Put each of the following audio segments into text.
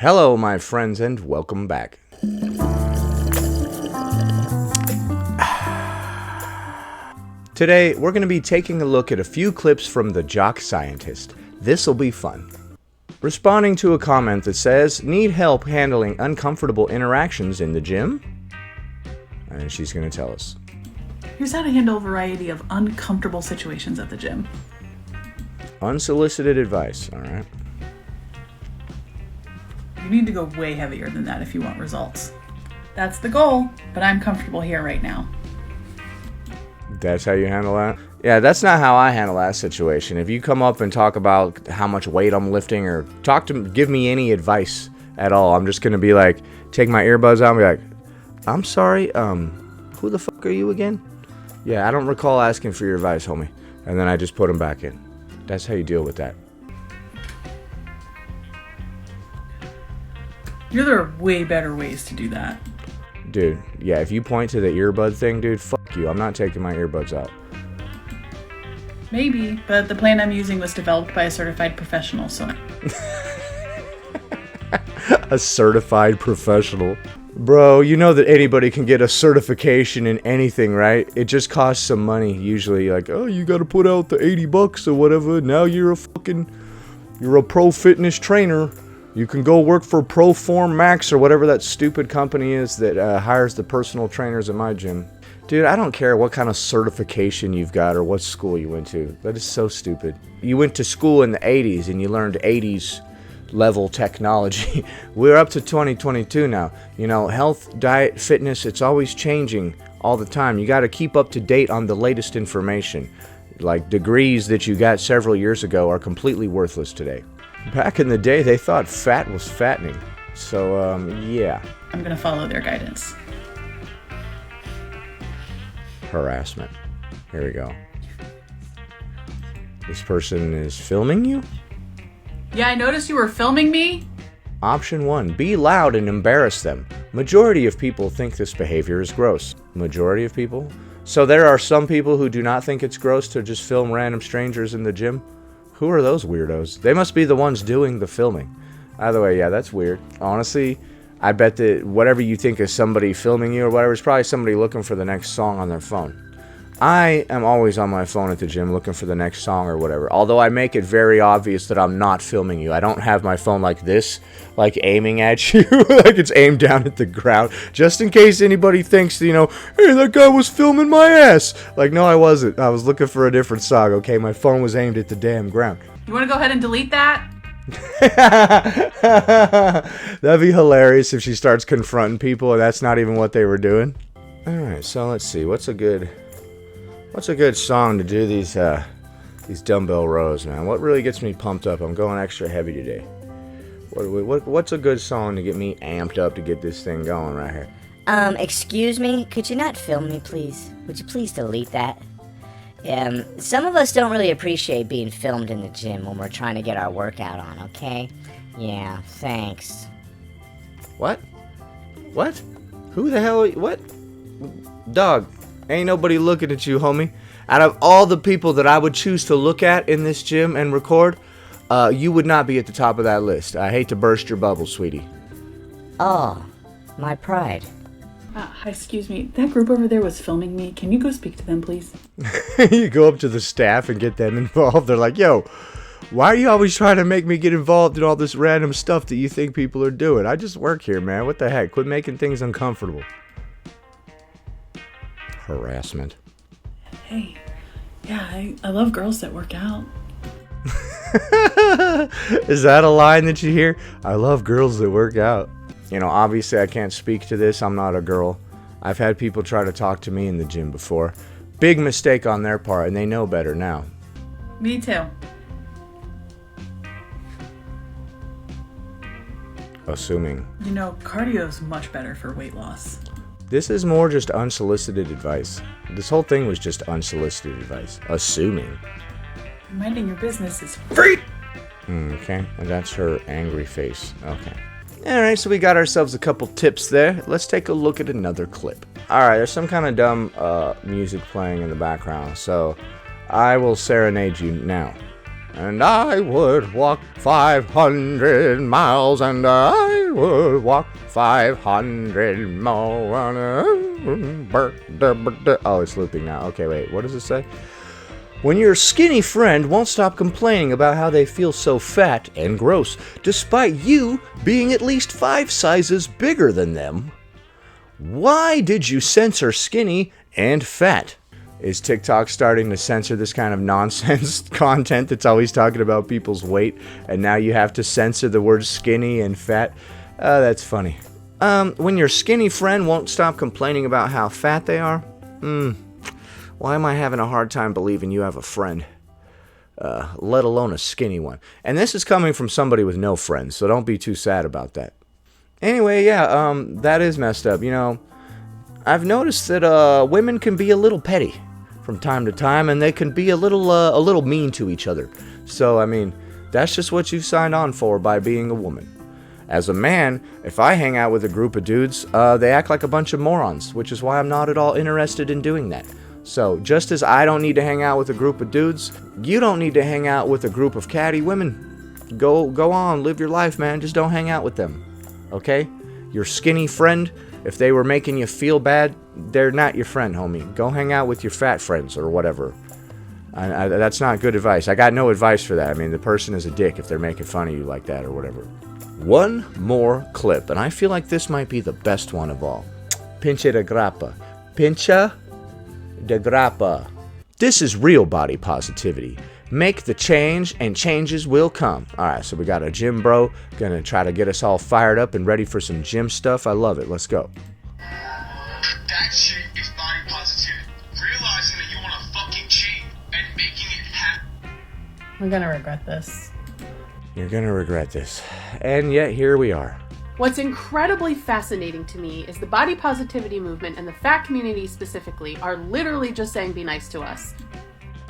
Hello, my friends, and welcome back. Today, we're going to be taking a look at a few clips from the Jock Scientist. This'll be fun. Responding to a comment that says, need help handling uncomfortable interactions in the gym? And she's going to tell us. Here's how to handle a variety of uncomfortable situations at the gym. Unsolicited advice, alright? You need to go way heavier than that if you want results. That's the goal, but I'm comfortable here right now. That's how you handle that? Yeah, that's not how I handle that situation. If you come up and talk about how much weight I'm lifting or give me any advice at all, I'm just going to be like, take my earbuds out and be like, I'm sorry, who the fuck are you again? Yeah, I don't recall asking for your advice, homie. And then I just put them back in. That's how you deal with that. There are way better ways to do that. Dude, yeah, if you point to the earbud thing, dude, fuck you. I'm not taking my earbuds out. Maybe, but the plan I'm using was developed by a certified professional, so... A certified professional? Bro, you know that anybody can get a certification in anything, right? It just costs some money, usually. Like, oh, you gotta put out the $80 or whatever. Now you're a pro fitness trainer. You can go work for Proform Max or whatever that stupid company is that hires the personal trainers at my gym. Dude, I don't care what kind of certification you've got or what school you went to. That is so stupid. You went to school in the 80s and you learned 80s level technology. We're up to 2022 now. You know, health, diet, fitness, it's always changing all the time. You got to keep up to date on the latest information. Like degrees that you got several years ago are completely worthless today. Back in the day, they thought fat was fattening. So, yeah. I'm gonna follow their guidance. Harassment. Here we go. This person is filming you? Yeah, I noticed you were filming me. Option 1. Be loud and embarrass them. Majority of people think this behavior is gross. Majority of people? So there are some people who do not think it's gross to just film random strangers in the gym? Who are those weirdos? They must be the ones doing the filming. Either way, yeah, that's weird. Honestly, I bet that whatever you think is somebody filming you or whatever, is probably somebody looking for the next song on their phone. I am always on my phone at the gym looking for the next song or whatever. Although I make it very obvious that I'm not filming you. I don't have my phone like this, like aiming at you, like it's aimed down at the ground. Just in case anybody thinks, you know, hey, that guy was filming my ass. Like, no, I wasn't. I was looking for a different song, okay? My phone was aimed at the damn ground. You want to go ahead and delete that? That'd be hilarious if she starts confronting people and that's not even what they were doing. Alright, so let's see. What's a good song to do these dumbbell rows, man? What really gets me pumped up? I'm going extra heavy today. What's a good song to get me amped up to get this thing going right here? Excuse me? Could you not film me, please? Would you please delete that? Some of us don't really appreciate being filmed in the gym when we're trying to get our workout on, okay? Yeah, thanks. What? What? Who the hell? What? Dog, ain't nobody looking at you, homie. Out of all the people that I would choose to look at in this gym and record, you would not be at the top of that list. I hate to burst your bubble, sweetie. Oh, my pride. Hi, excuse me. That group over there was filming me. Can you go speak to them, please? You go up to the staff and get them involved. They're like, yo, why are you always trying to make me get involved in all this random stuff that you think people are doing? I just work here, man. What the heck? Quit making things uncomfortable. Harassment. Hey, yeah, I love girls that work out. Is that a line that you hear? I love girls that work out. You know, obviously I can't speak to this. I'm not a girl. I've had people try to talk to me in the gym before. Big mistake on their part, and they know better now. Me too. Assuming. You know, cardio's much better for weight loss. This is more just unsolicited advice. This whole thing was just unsolicited advice. Assuming. Minding your business is free! Okay, and that's her angry face. Okay. Alright, so we got ourselves a couple tips there. Let's take a look at another clip. Alright, there's some kind of dumb music playing in the background, so I will serenade you now. And I would walk 500 miles, and I would walk 500 miles. Oh, it's looping now. Okay, wait, what does it say? When your skinny friend won't stop complaining about how they feel so fat and gross, despite you being at least 5 sizes bigger than them, why did you censor skinny and fat? Is TikTok starting to censor this kind of nonsense content that's always talking about people's weight, and now you have to censor the words skinny and fat? That's funny. When your skinny friend won't stop complaining about how fat they are? Why am I having a hard time believing you have a friend? Let alone a skinny one. And this is coming from somebody with no friends, so don't be too sad about that. Anyway, yeah, that is messed up. You know, I've noticed that women can be a little petty from time to time, and they can be a little mean to each other. So, I mean, that's just what you've signed on for by being a woman. As a man, if I hang out with a group of dudes, they act like a bunch of morons, which is why I'm not at all interested in doing that. So, just as I don't need to hang out with a group of dudes, you don't need to hang out with a group of catty women. Go on, live your life, man. Just don't hang out with them. Okay? Your skinny friend, if they were making you feel bad, they're not your friend, homie. Go hang out with your fat friends or whatever. That's not good advice. I got no advice for that. I mean, the person is a dick if they're making fun of you like that or whatever. One more clip, and I feel like this might be the best one of all. Pincha de grappa. Pincha de grappa. This is real body positivity. Make the change, and changes will come. Alright, so we got a gym bro gonna try to get us all fired up and ready for some gym stuff. I love it. Let's go. That shit is body positivity. Realizing that you want to fucking cheat and making it happen. I'm gonna regret this. You're gonna regret this. And yet, here we are. What's incredibly fascinating to me is the body positivity movement and the fat community specifically are literally just saying be nice to us.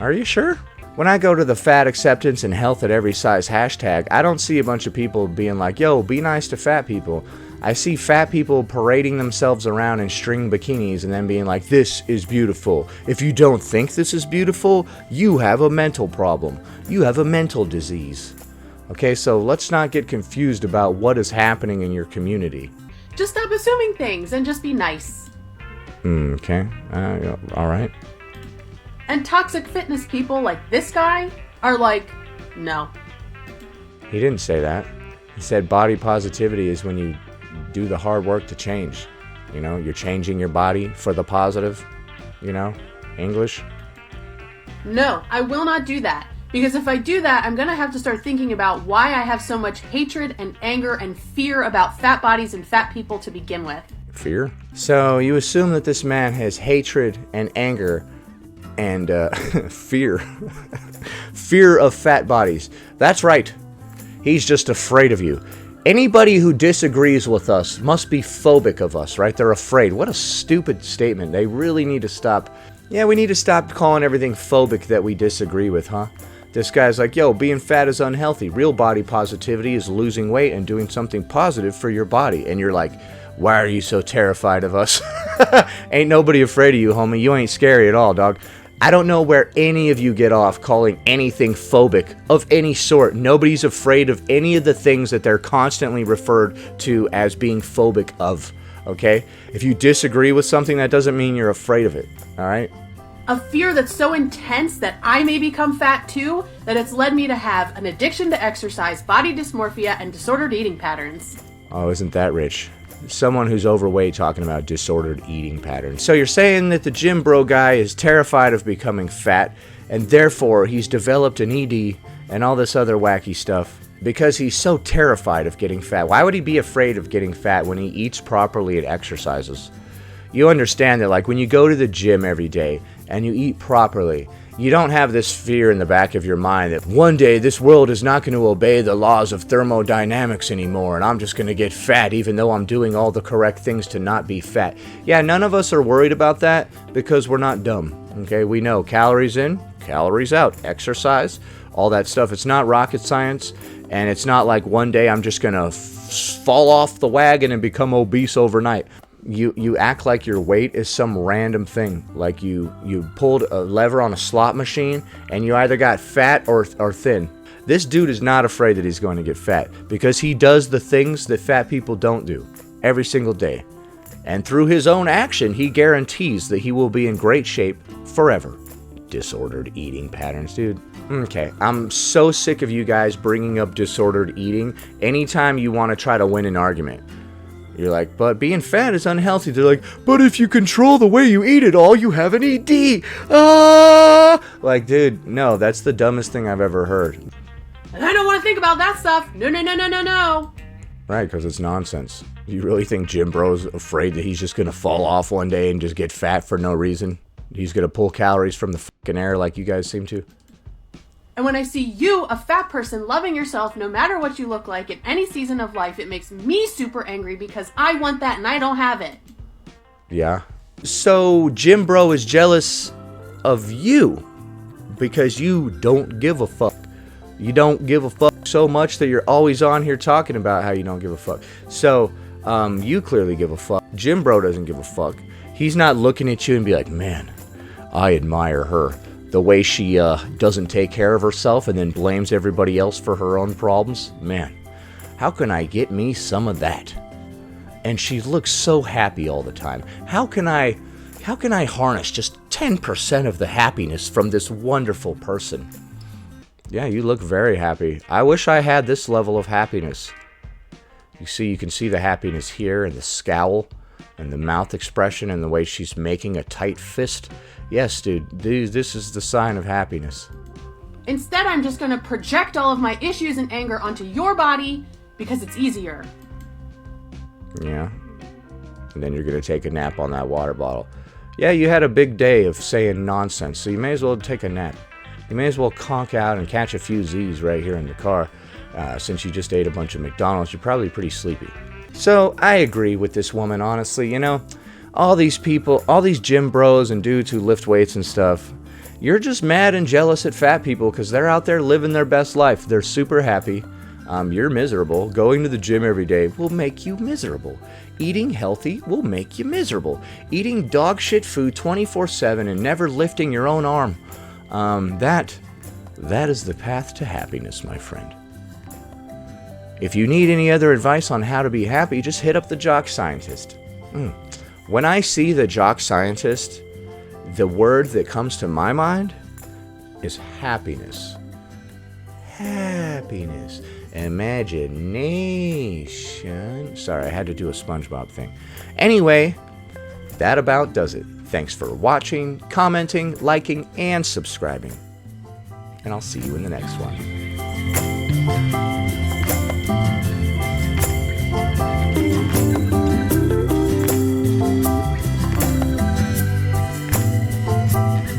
Are you sure? When I go to the fat acceptance and health at every size hashtag, I don't see a bunch of people being like, yo, be nice to fat people. I see fat people parading themselves around in string bikinis and then being like, this is beautiful. If you don't think this is beautiful, you have a mental problem. You have a mental disease. Okay, so let's not get confused about what is happening in your community. Just stop assuming things and just be nice. Okay, all right. And toxic fitness people like this guy are like, no. He didn't say that. He said body positivity is when you do the hard work to change. You know, you're changing your body for the positive. You know, English. No, I will not do that. Because if I do that, I'm gonna have to start thinking about why I have so much hatred and anger and fear about fat bodies and fat people to begin with. Fear? So you assume that this man has hatred and anger and fear. Fear of fat bodies. That's right. He's just afraid of you. Anybody who disagrees with us must be phobic of us, right? They're afraid. What a stupid statement. They really need to stop. Yeah, we need to stop calling everything phobic that we disagree with, huh? This guy's like, yo, being fat is unhealthy. Real body positivity is losing weight and doing something positive for your body. And you're like, why are you so terrified of us? Ain't nobody afraid of you, homie. You ain't scary at all, dog. I don't know where any of you get off calling anything phobic of any sort. Nobody's afraid of any of the things that they're constantly referred to as being phobic of, okay? If you disagree with something, that doesn't mean you're afraid of it, all right? A fear that's so intense that I may become fat too, that it's led me to have an addiction to exercise, body dysmorphia, and disordered eating patterns. Oh, isn't that rich? Someone who's overweight talking about disordered eating patterns. So you're saying that the gym bro guy is terrified of becoming fat, and therefore he's developed an ED and all this other wacky stuff because he's so terrified of getting fat. Why would he be afraid of getting fat when he eats properly and exercises? You understand that, like, when you go to the gym every day and you eat properly, you don't have this fear in the back of your mind that one day this world is not going to obey the laws of thermodynamics anymore and I'm just going to get fat even though I'm doing all the correct things to not be fat. Yeah, none of us are worried about that because we're not dumb. Okay, we know calories in, calories out, exercise, all that stuff. It's not rocket science, and it's not like one day I'm just going to fall off the wagon and become obese overnight. You act like your weight is some random thing. Like you pulled a lever on a slot machine and you either got fat or thin. This dude is not afraid that he's going to get fat because he does the things that fat people don't do every single day. And through his own action, he guarantees that he will be in great shape forever. Disordered eating patterns, dude. Okay, I'm so sick of you guys bringing up disordered eating anytime you want to try to win an argument. You're like, but being fat is unhealthy. They're like, but if you control the way you eat it all, you have an ED. Ah! Like, dude, no, that's the dumbest thing I've ever heard. And I don't want to think about that stuff. No. Right, because it's nonsense. You really think Jim Bro's afraid that he's just going to fall off one day and just get fat for no reason? He's going to pull calories from the fucking air like you guys seem to? And when I see you, a fat person, loving yourself no matter what you look like at any season of life, it makes me super angry because I want that and I don't have it. Yeah. So Jim Bro is jealous of you because you don't give a fuck. You don't give a fuck so much that you're always on here talking about how you don't give a fuck. So, you clearly give a fuck. Jim Bro doesn't give a fuck. He's not looking at you and be like, man, I admire her. The way she doesn't take care of herself and then blames everybody else for her own problems. Man, how can I get me some of that? And she looks so happy all the time. How can I harness just 10% of the happiness from this wonderful person? Yeah, you look very happy. I wish I had this level of happiness. You can see the happiness here and the scowl and the mouth expression and the way she's making a tight fist. Yes, dude, this is the sign of happiness. Instead, I'm just going to project all of my issues and anger onto your body because it's easier. Yeah. And then you're going to take a nap on that water bottle. Yeah, you had a big day of saying nonsense, so you may as well take a nap. You may as well conk out and catch a few Z's right here in the car. Since you just ate a bunch of McDonald's, you're probably pretty sleepy. So, I agree with this woman, honestly. You know, all these people, all these gym bros and dudes who lift weights and stuff, you're just mad and jealous at fat people because they're out there living their best life. They're super happy. You're miserable. Going to the gym every day will make you miserable. Eating healthy will make you miserable. Eating dog shit food 24/7 and never lifting your own arm. That is the path to happiness, my friend. If you need any other advice on how to be happy, just hit up the Jock Scientist. When I see the Jock Scientist, the word that comes to my mind is happiness. Happiness. Imagination. Sorry, I had to do a SpongeBob thing. Anyway, that about does it. Thanks for watching, commenting, liking, and subscribing. And I'll see you in the next one.